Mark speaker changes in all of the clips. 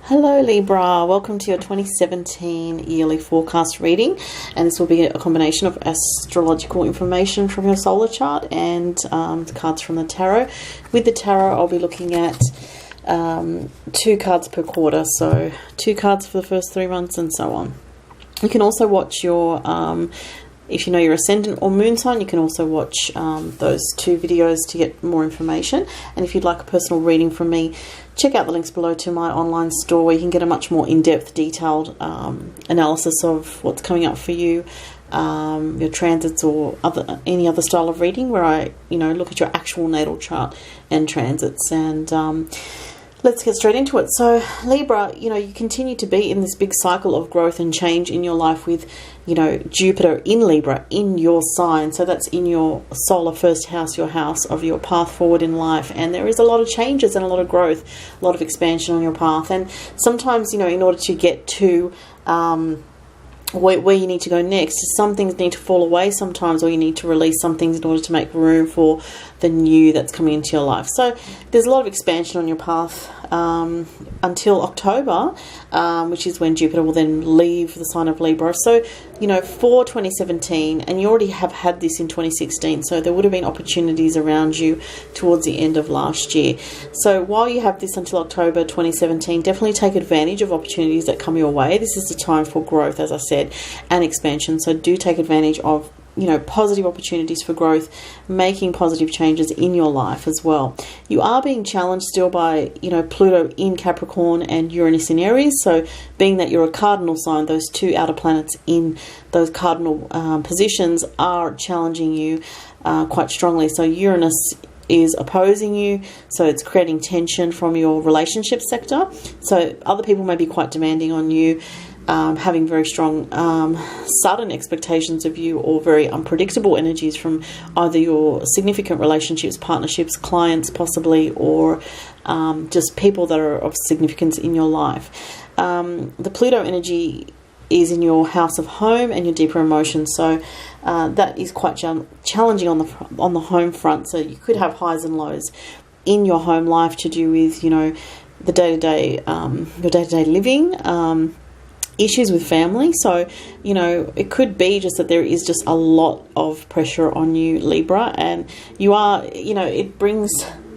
Speaker 1: Hello Libra, welcome to your 2017 yearly forecast reading, and this will be a combination of astrological information from your solar chart and cards from the tarot. With the tarot I'll be looking at 2 cards per quarter, so 2 cards for the first 3 months and so on. You can also watch your if you know your ascendant or moon sign, you can also watch those 2 videos to get more information. And if you'd like a personal reading from me, check out the links below to my online store where you can get a much more in-depth, detailed analysis of what's coming up for you, your transits or any other style of reading where I look at your actual natal chart and transits. And let's get straight into it. So Libra, you continue to be in this big cycle of growth and change in your life with, Jupiter in Libra in your sign. So that's in your solar first house, your house of your path forward in life. And there is a lot of changes and a lot of growth, a lot of expansion on your path. And sometimes, in order to get to where you need to go next, some things need to fall away sometimes, or you need to release some things in order to make room for the new that's coming into your life. So there's a lot of expansion on your path until October, which is when Jupiter will then leave the sign of Libra. So, for 2017, and you already have had this in 2016, so there would have been opportunities around you towards the end of last year. So while you have this until October 2017, definitely take advantage of opportunities that come your way. This is the time for growth, as I said, and expansion. So do take advantage of positive opportunities for growth, making positive changes in your life as well. You are being challenged still by, Pluto in Capricorn and Uranus in Aries. So being that you're a cardinal sign, those 2 outer planets in those cardinal positions are challenging you quite strongly. So Uranus is opposing you, so it's creating tension from your relationship sector. So other people may be quite demanding on you, having very strong sudden expectations of you, or very unpredictable energies from either your significant relationships, partnerships, clients possibly, or just people that are of significance in your life. The Pluto energy is in your house of home and your deeper emotions, so that is quite challenging on the home front. So you could have highs and lows in your home life to do with the day-to-day your day-to-day living, issues with family. So it could be just that there is just a lot of pressure on you, Libra, and you are it brings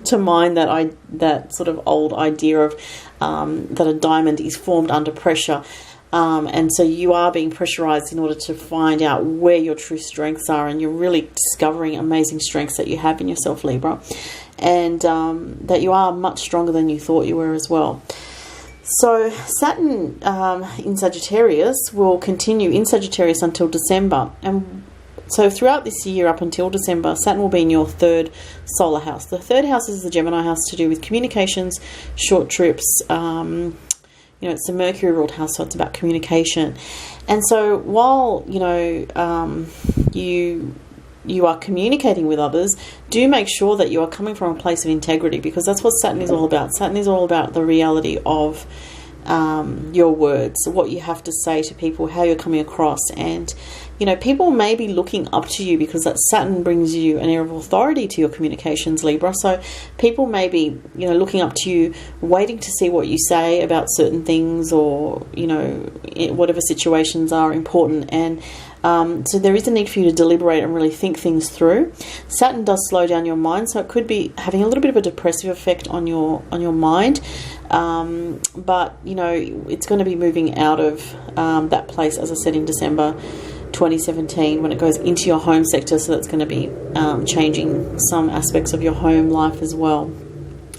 Speaker 1: to mind that sort of old idea of that a diamond is formed under pressure. And so you are being pressurized in order to find out where your true strengths are, and you're really discovering amazing strengths that you have in yourself, Libra, and that you are much stronger than you thought you were as well. So Saturn in Sagittarius will continue in Sagittarius until December, and so throughout this year up until December, Saturn will be in your 3rd solar house. The 3rd house is the Gemini house, to do with communications, short trips. It's the Mercury ruled house, so it's about communication. And so while you are communicating with others, do make sure that you are coming from a place of integrity, because that's what Saturn is all about. Saturn is all about the reality of your words, what you have to say to people, how you're coming across. And people may be looking up to you because that Saturn brings you an air of authority to your communications, Libra. So people may be looking up to you, waiting to see what you say about certain things, or whatever situations are important. And so there is a need for you to deliberate and really think things through. Saturn does slow down your mind, so it could be having a little bit of a depressive effect on your mind. But it's going to be moving out of that place, as I said, in December 2017 when it goes into your home sector. So that's going to be changing some aspects of your home life as well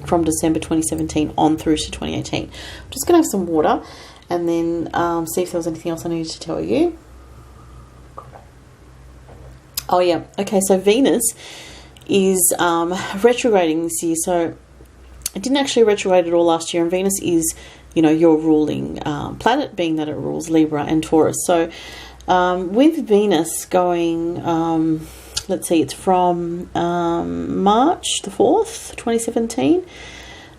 Speaker 1: from December 2017 on through to 2018. I'm just going to have some water and then see if there was anything else I needed to tell you. Oh yeah, okay, so Venus is retrograding this year. So it didn't actually retrograde at all last year, and Venus is, your ruling planet, being that it rules Libra and Taurus. So with Venus going, let's see, it's from March the 4th, 2017,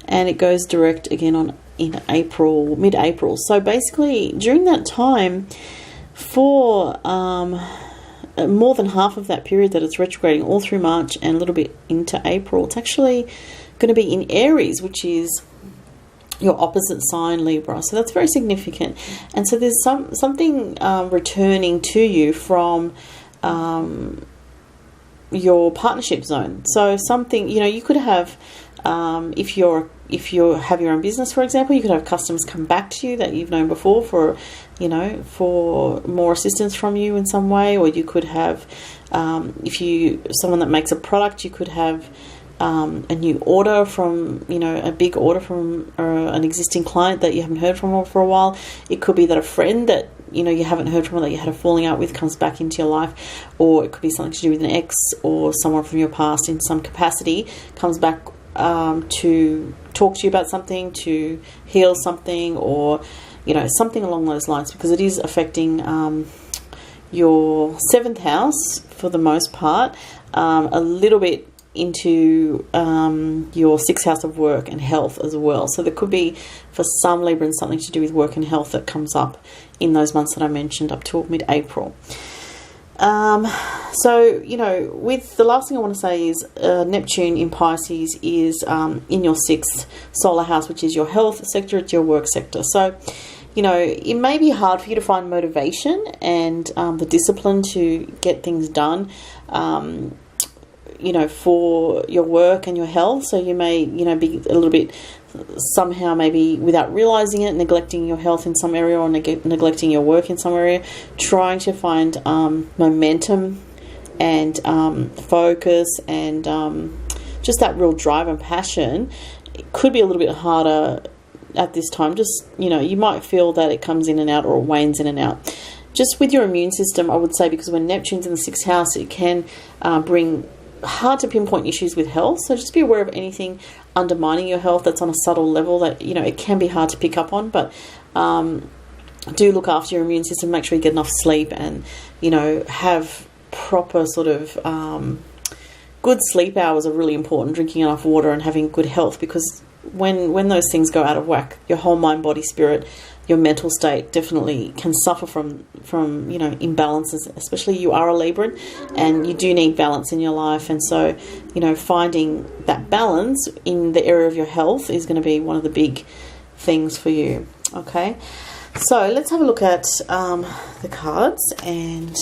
Speaker 1: and it goes direct again in April, mid-April. So basically during that time, for more than half of that period that it's retrograding, all through March and a little bit into April, it's actually going to be in Aries, which is your opposite sign, Libra. So that's very significant. And so there's something returning to you from your partnership zone. So something, you could have, if you have your own business, for example, you could have customers come back to you that you've known before for more assistance from you in some way. Or you could have, someone that makes a product, you could have a new order from, a big order from an existing client that you haven't heard from for a while. It could be that a friend that, you haven't heard from or that you had a falling out with comes back into your life. Or it could be something to do with an ex or someone from your past in some capacity comes back to talk to you about something, to heal something, or, something along those lines, because it is affecting your 7th house for the most part, a little bit into your 6th house of work and health as well. So there could be, for some Librans, something to do with work and health that comes up in those months that I mentioned up till mid-April. So, with the last thing I want to say is Neptune in Pisces is in your 6th solar house, which is your health sector, it's your work sector. So, it may be hard for you to find motivation and the discipline to get things done, for your work and your health. So you may, be a little bit somehow, maybe without realizing it, neglecting your health in some area or neglecting your work in some area, trying to find momentum and focus and just that real drive and passion. It could be a little bit harder at this time. Just, you might feel that it comes in and out or it wanes in and out. Just with your immune system, I would say, because when Neptune's in the 6th house, it can bring hard to pinpoint issues with health. So just be aware of anything undermining your health that's on a subtle level that, it can be hard to pick up on. But do look after your immune system, make sure you get enough sleep and, have proper sort of good sleep hours are really important, drinking enough water and having good health, because when those things go out of whack, your whole mind, body, spirit, your mental state definitely can suffer from imbalances. Especially you are a Libran and you do need balance in your life, and so finding that balance in the area of your health is going to be one of the big things for you. Okay, so let's have a look at the cards, and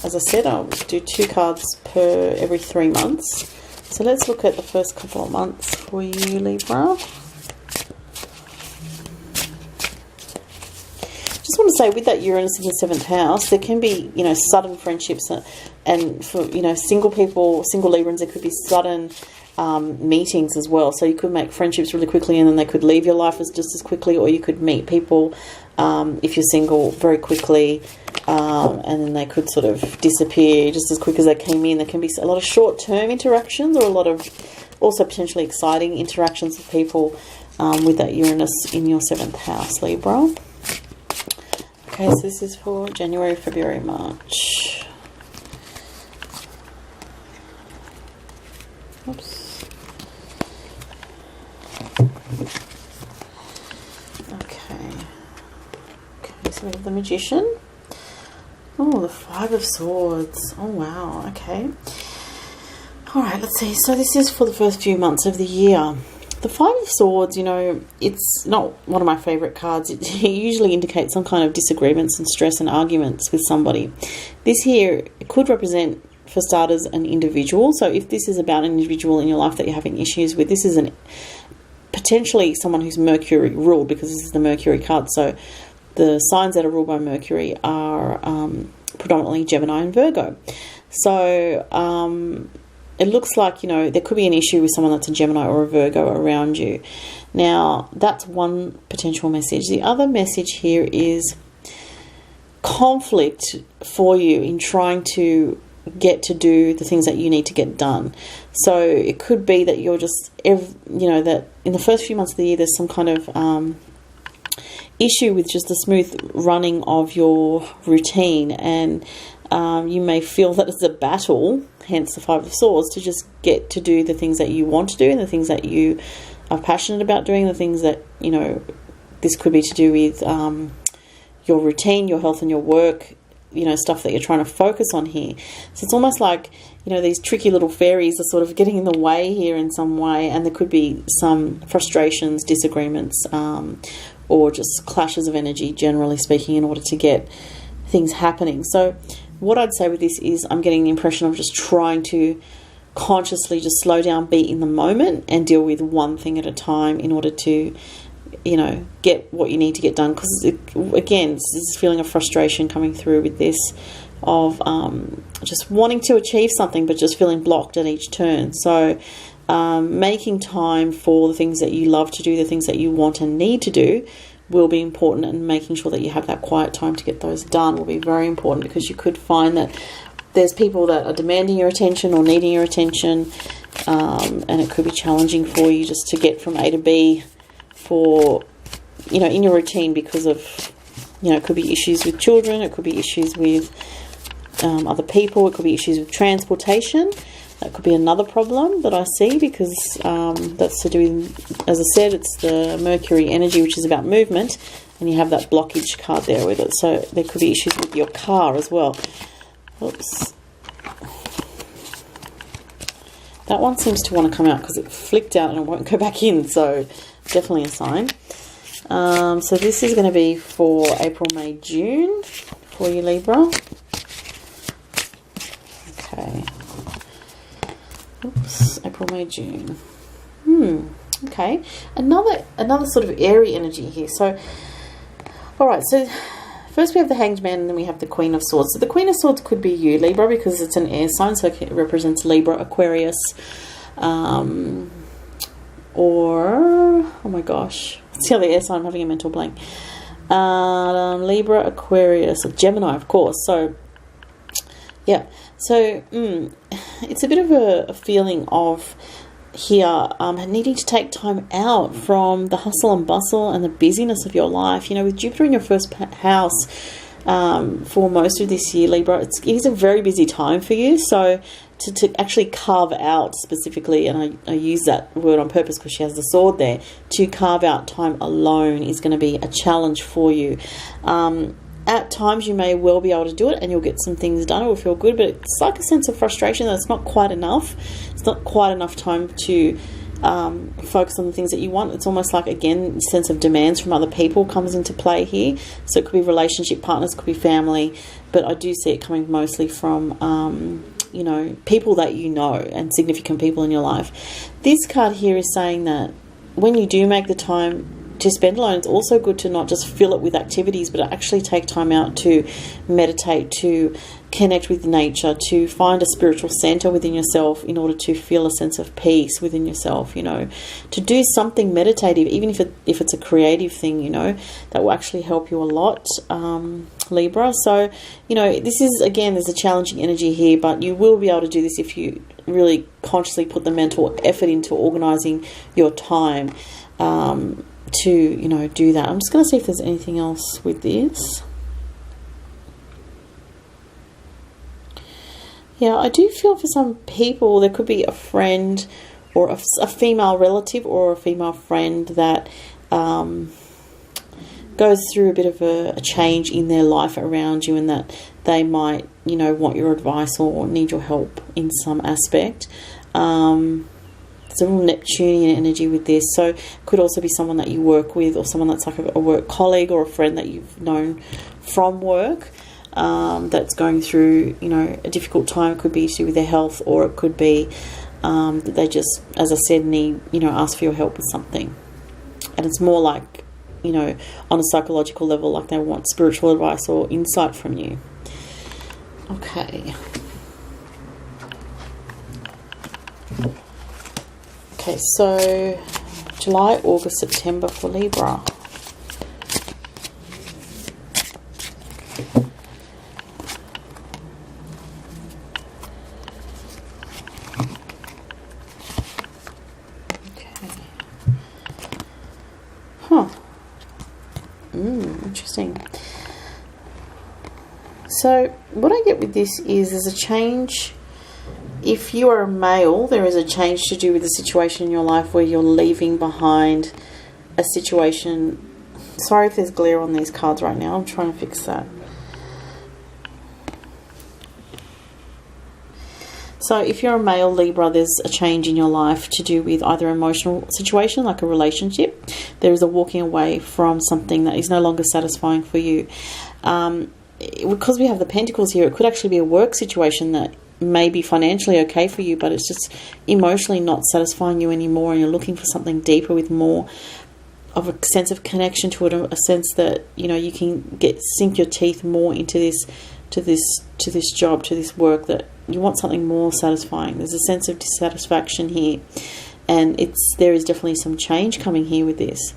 Speaker 1: as I said, I'll do 2 cards per every 3 months. So let's look at the first couple of months for you, Libra. Just want to say, with that Uranus in the 7th house, there can be, sudden friendships, and for, single people, single Librans, there could be sudden meetings as well. So you could make friendships really quickly and then they could leave your life just as quickly, or you could meet people, if you're single, very quickly, and then they could sort of disappear just as quick as they came in. There can be a lot of short-term interactions, or a lot of also potentially exciting interactions with people with that Uranus in your 7th house, Libra. Okay, so this is for January, February, March. Oops. Okay, so we have the Magician. Oh, the 5 of Swords. Oh, wow. Okay. All right, let's see. So this is for the first few months of the year. The 5 of Swords, it's not one of my favourite cards. It usually indicates some kind of disagreements and stress and arguments with somebody. This here, it could represent, for starters, an individual. So if this is about an individual in your life that you're having issues with, this is potentially someone who's Mercury ruled, because this is the Mercury card. So the signs that are ruled by Mercury are predominantly Gemini and Virgo. So it looks like, there could be an issue with someone that's a Gemini or a Virgo around you. Now, that's one potential message. The other message here is conflict for you in trying to get to do the things that you need to get done. So it could be that you're just, that in the first few months of the year, there's some kind of issue with just the smooth running of your routine, and you may feel that it's a battle, hence the 5 of Swords, to just get to do the things that you want to do and the things that you are passionate about doing, the things that, this could be to do with your routine, your health and your work, you know, stuff that you're trying to focus on here. So it's almost like, you know, these tricky little fairies are sort of getting in the way here in some way, and there could be some frustrations, disagreements, or just clashes of energy, generally speaking, in order to get things happening. So what I'd say with this is I'm getting the impression of just trying to consciously just slow down, be in the moment, and deal with one thing at a time in order to, you know, get what you need to get done. Because again, this is feeling of frustration coming through with this, of just wanting to achieve something but just feeling blocked at each turn. So making time for the things that you love to do, the things that you want and need to do, will be important, and making sure that you have that quiet time to get those done will be very important, because you could find that there's people that are demanding your attention or needing your attention, and it could be challenging for you just to get from A to B for, you know, in your routine, because of, you know, it could be issues with children, it could be issues with other people, it could be issues with transportation. That could be another problem that I see, because that's to do with, as I said, it's the Mercury energy, which is about movement, and you have that blockage card there with it. So there could be issues with your car as well. Oops. That one seems to want to come out because it flicked out and it won't go back in, so definitely a sign. So this is going to be for April, May, June for you, Libra. Okay. Oops, April, May, June. Okay. Another sort of airy energy here. So, all right. So first we have the Hanged Man, and then we have the Queen of Swords. So the Queen of Swords could be you, Libra, because it's an air sign, so it represents Libra, Aquarius, or, oh my gosh, what's the other air sign? I'm having a mental blank. Libra, Aquarius, or Gemini, of course. So, yeah. So, it's a bit of a feeling of here needing to take time out from the hustle and bustle and the busyness of your life. You know, with Jupiter in your first house for most of this year, Libra, it is a very busy time for you. So to actually carve out specifically, and I use that word on purpose because she has the sword there, to carve out time alone is going to be a challenge for you. At times you may well be able to do it and you'll get some things done, it will feel good, but it's like a sense of frustration that it's not quite enough. It's not quite enough time to focus on the things that you want. It's almost like, again, a sense of demands from other people comes into play here. So it could be relationship partners, could be family, but I do see it coming mostly from you know, people that you know and significant people in your life. This card here is saying that when you do make the time to spend alone, it's also good to not just fill it with activities, but actually take time out to meditate, to connect with nature, to find a spiritual center within yourself in order to feel a sense of peace within yourself, you know, to do something meditative, even if it's a creative thing, you know, that will actually help you a lot, Libra. So, you know, this is, again, there's a challenging energy here, but you will be able to do this if you really consciously put the mental effort into organizing your time to, you know, do that. I'm just going to see if there's anything else with this. Yeah, I do feel for some people there could be a friend or a female relative or a female friend that goes through a bit of a change in their life around you, and that they might, you know, want your advice or need your help in some aspect. There's a real Neptunian energy with this, so it could also be someone that you work with, or someone that's like a work colleague or a friend that you've known from work, that's going through, you know, a difficult time. It could be issue with their health, or it could be that they just, as I said, need, you know, ask for your help with something. And it's more like, you know, on a psychological level, like they want spiritual advice or insight from you. Okay. Okay, so July, August, September for Libra. Interesting. So what I get with this is there's a change. If you are a male, there is a change to do with the situation in your life where you're leaving behind a situation. Sorry if there's glare on these cards right now. I'm trying to fix that. So if you're a male Libra, there's a change in your life to do with either emotional situation, like a relationship. There is a walking away from something that is no longer satisfying for you. Because we have the Pentacles here, it could actually be a work situation that may be financially okay for you, but it's just emotionally not satisfying you anymore, and you're looking for something deeper with more of a sense of connection to it, a sense that, you know, you can sink your teeth more into this job, to this work, that you want something more satisfying. There's a sense of dissatisfaction here, and there is definitely some change coming here with this.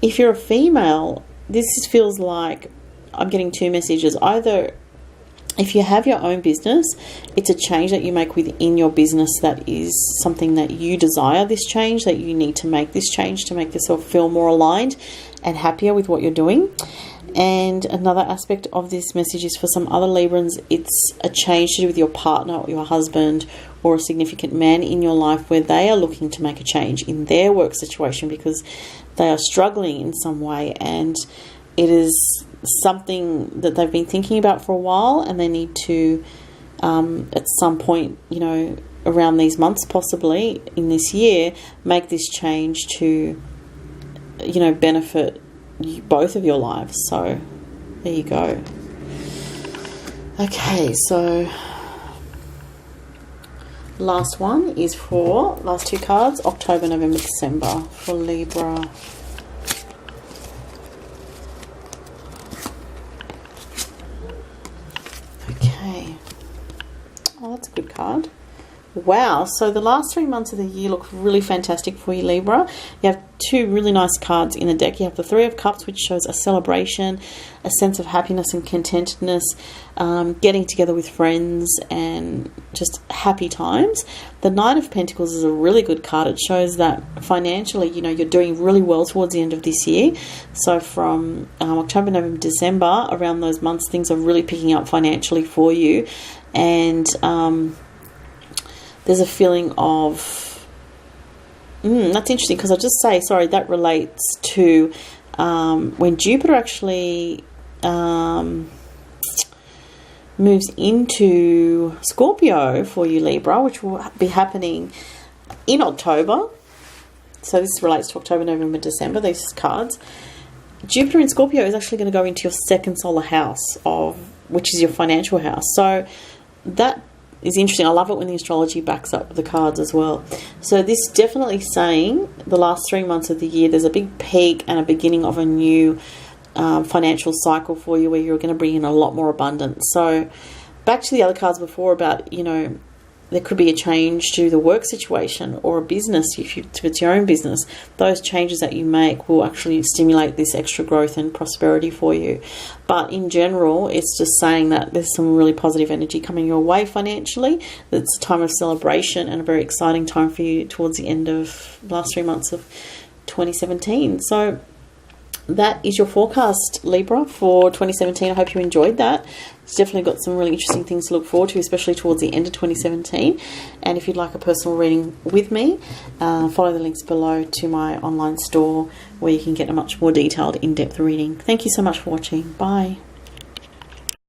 Speaker 1: If you're a female, this feels like I'm getting two messages. Either if you have your own business, it's a change that you make within your business that is something that you desire, this change, that you need to make this change to make yourself feel more aligned and happier with what you're doing. And another aspect of this message is for some other Librans, it's a change to do with your partner or your husband or a significant man in your life, where they are looking to make a change in their work situation because they are struggling in some way, and it is something that they've been thinking about for a while, and they need to at some point, you know, around these months, possibly in this year, make this change to, you know, benefit both of your lives. So there you go. Okay, so last one is for last two cards, October, November, December for Libra. Okay. Oh, that's a good card. Wow, so the last 3 months of the year look really fantastic for you, Libra. You have two really nice cards in the deck. You have the Three of Cups, which shows a celebration, a sense of happiness and contentedness, getting together with friends and just happy times. The Knight of Pentacles is a really good card. It shows that financially, you know, you're doing really well towards the end of this year. So from October, November, December, around those months, things are really picking up financially for you. And there's a feeling of, that's interesting, because I'll just say, sorry, that relates to when Jupiter actually moves into Scorpio for you, Libra, which will be happening in October. So this relates to October, November, December, these cards. Jupiter in Scorpio is actually going to go into your second solar house, which is your financial house. So that is interesting. I love it when the astrology backs up the cards as well. So this is definitely saying the last 3 months of the year, there's a big peak and a beginning of a new financial cycle for you, where you're going to bring in a lot more abundance. So back to the other cards before about, you know, there could be a change to the work situation or a business. If it's your own business, those changes that you make will actually stimulate this extra growth and prosperity for you. But in general, it's just saying that there's some really positive energy coming your way financially. It's a time of celebration and a very exciting time for you towards the end of the last 3 months of 2017. So that is your forecast, Libra, for 2017. I hope you enjoyed that. It's definitely got some really interesting things to look forward to, especially towards the end of 2017. And if you'd like a personal reading with me, follow the links below to my online store, where you can get a much more detailed, in-depth reading. Thank you so much for watching. Bye.